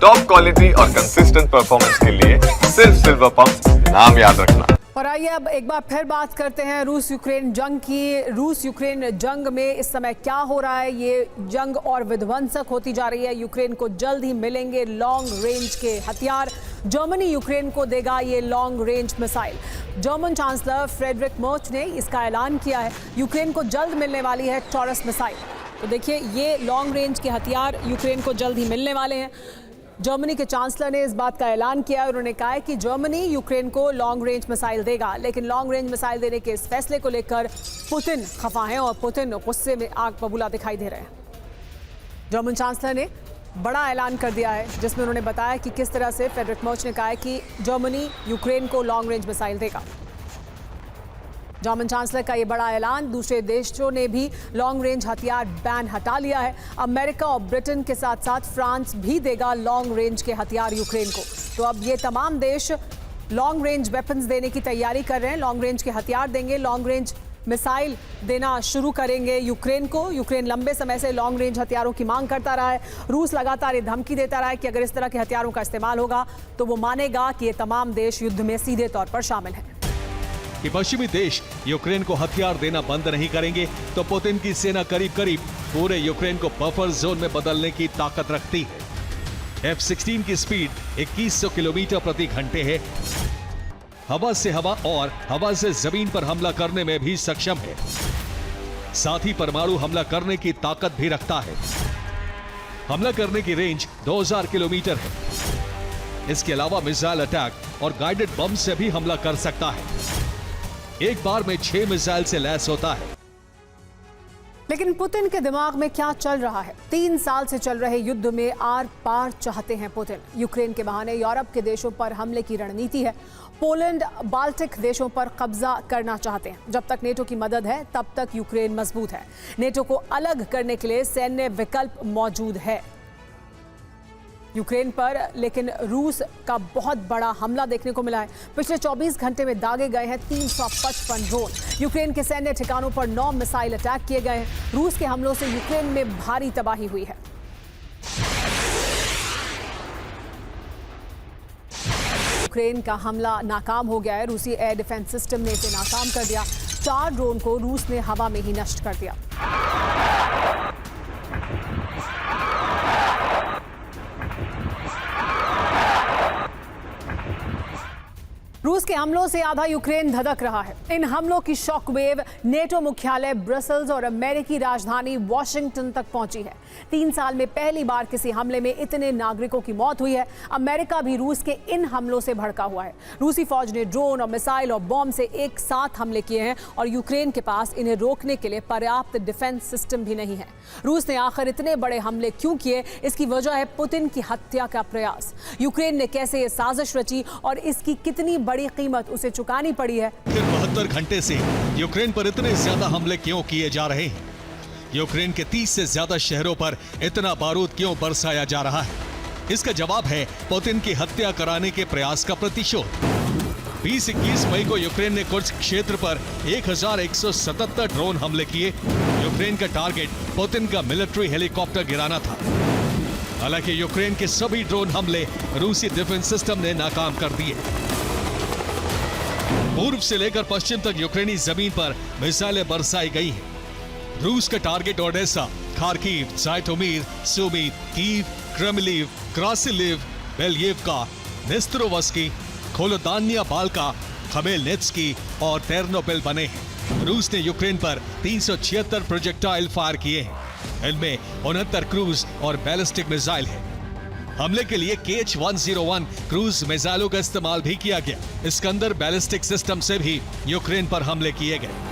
Top quality और consistent performance के लिए सिर्फ सिल्वर पंप नाम याद रखना। और आइए अब एक बार फिर बात करते हैं रूस यूक्रेन जंग की। रूस यूक्रेन जंग में इस समय क्या हो रहा है, ये जंग और विध्वंसक होती जा रही है। यूक्रेन को जल्द ही मिलेंगे लॉन्ग रेंज के हथियार। जर्मनी यूक्रेन को देगा ये long range missile. German chancellor Friedrich मर्च ने इसका ऐलान किया है। यूक्रेन को जल्द मिलने वाली है टॉरस मिसाइल। तो देखिए, ये लॉन्ग रेंज के हथियार यूक्रेन को जल्द ही मिलने वाले हैं। जर्मनी के चांसलर ने इस बात का ऐलान किया है। उन्होंने कहा है कि जर्मनी यूक्रेन को लॉन्ग रेंज मिसाइल देगा, लेकिन लॉन्ग रेंज मिसाइल देने के इस फैसले को लेकर पुतिन खफा हैं और पुतिन गुस्से में आग बबूला दिखाई दे रहे हैं। जर्मन चांसलर ने बड़ा ऐलान कर दिया है, जिसमें उन्होंने बताया कि किस तरह से फ्रेडरिक मर्च ने कहा है कि जर्मनी यूक्रेन को लॉन्ग रेंज मिसाइल देगा। जर्मन चांसलर का ये बड़ा ऐलान, दूसरे देशों ने भी लॉन्ग रेंज हथियार बैन हटा लिया है। अमेरिका और ब्रिटेन के साथ साथ फ्रांस भी देगा लॉन्ग रेंज के हथियार यूक्रेन को। तो अब ये तमाम देश लॉन्ग रेंज वेपन्स देने की तैयारी कर रहे हैं, लॉन्ग रेंज के हथियार देंगे, लॉन्ग रेंज मिसाइल देना शुरू करेंगे यूक्रेन को। यूक्रेन लंबे समय से लॉन्ग रेंज हथियारों की मांग करता रहा है। रूस लगातार ये धमकी देता रहा है कि अगर इस तरह के हथियारों का इस्तेमाल होगा तो वो मानेगा कि ये तमाम देश युद्ध में सीधे तौर पर शामिल हैं। कि पश्चिमी देश यूक्रेन को हथियार देना बंद नहीं करेंगे तो पुतिन की सेना करीब करीब पूरे यूक्रेन को बफर जोन में बदलने की ताकत रखती है। F-16 की स्पीड 2100 किलोमीटर प्रति घंटे है। हवा से हवा और हवा से जमीन पर हमला करने में भी सक्षम है। साथ ही परमाणु हमला करने की ताकत भी रखता है। हमला करने की रेंज 2000 किलोमीटर है। इसके अलावा मिसाइल अटैक और गाइडेड बम से भी हमला कर सकता है। एक बार में 6 मिसाइल से लैस होता है। लेकिन पुतिन के दिमाग में क्या चल रहा है? 3 साल से चल रहे युद्ध में आर पार चाहते हैं पुतिन। यूक्रेन के बहाने यूरोप के देशों पर हमले की रणनीति है। पोलैंड, बाल्टिक देशों पर कब्जा करना चाहते हैं। जब तक नेटो की मदद है तब तक यूक्रेन मजबूत है। नेटो को अलग करने के लिए सैन्य विकल्प मौजूद है यूक्रेन पर, लेकिन रूस का बहुत बड़ा हमला देखने को मिला है। पिछले 24 घंटे में दागे गए हैं 355 ड्रोन। यूक्रेन के सैन्य ठिकानों पर 9 मिसाइल अटैक किए गए हैं। रूस के हमलों से यूक्रेन में भारी तबाही हुई है। यूक्रेन का हमला नाकाम हो गया है। रूसी एयर डिफेंस सिस्टम ने इसे नाकाम कर दिया। 4 ड्रोन को रूस ने हवा में ही नष्ट कर दिया। रूस के हमलों से आधा यूक्रेन धधक रहा है। इन हमलों की शॉकवेव नेटो मुख्यालय ब्रसेल्स और अमेरिकी राजधानी वॉशिंगटन तक पहुंची है। 3 साल में पहली बार किसी हमले में इतने नागरिकों की मौत हुई है। अमेरिका भी रूस के इन हमलों से भड़का हुआ है। रूसी फौज ने ड्रोन और मिसाइल और बॉम्ब से एक साथ हमले किए हैं और यूक्रेन के पास इन्हें रोकने के लिए पर्याप्त डिफेंस सिस्टम भी नहीं है। रूस ने आखिर इतने बड़े हमले क्यों किए? इसकी वजह है पुतिन की हत्या का प्रयास। यूक्रेन ने कैसे ये साजिश रची और इसकी कितनी बड़ी कीमत उसे चुकानी पड़ी है। 72 घंटे से यूक्रेन पर इतने ज्यादा हमले क्यों किए जा रहे हैं? यूक्रेन के 30 से ज्यादा शहरों पर इतना बारूद क्यों बरसाया जा रहा है? इसका जवाब है पुतिन की हत्या कराने के प्रयास का प्रतिशोध। 20-21 मई को यूक्रेन ने कुर्स्क क्षेत्र पर 1177 ड्रोन हमले किए। यूक्रेन का टारगेट पुतिन का मिलिट्री हेलीकॉप्टर गिराना था। हालांकि यूक्रेन के सभी ड्रोन हमले रूसी डिफेंस सिस्टम ने नाकाम कर दिए। पूर्व से लेकर पश्चिम तक यूक्रेनी जमीन पर मिसाइलें बरसाई गई हैं। रूस का target Odesa, Kharkiv, Zhytomyr, Sumy, Kyiv, Kremliv, Krasyliv, Belyaevka, Nesterovsky, Kholodnaya Balka, Khmelnytskyi और टेर्नोपिल बने हैं। रूस ने यूक्रेन पर 376 प्रोजेक्टाइल फायर किए हैं। इनमें 69 क्रूज और बैलिस्टिक मिसाइल है। हमले के लिए KH-101 क्रूज मिसाइलों का इस्तेमाल भी किया गया। इस्कंदर बैलिस्टिक सिस्टम से भी यूक्रेन पर हमले किए गए।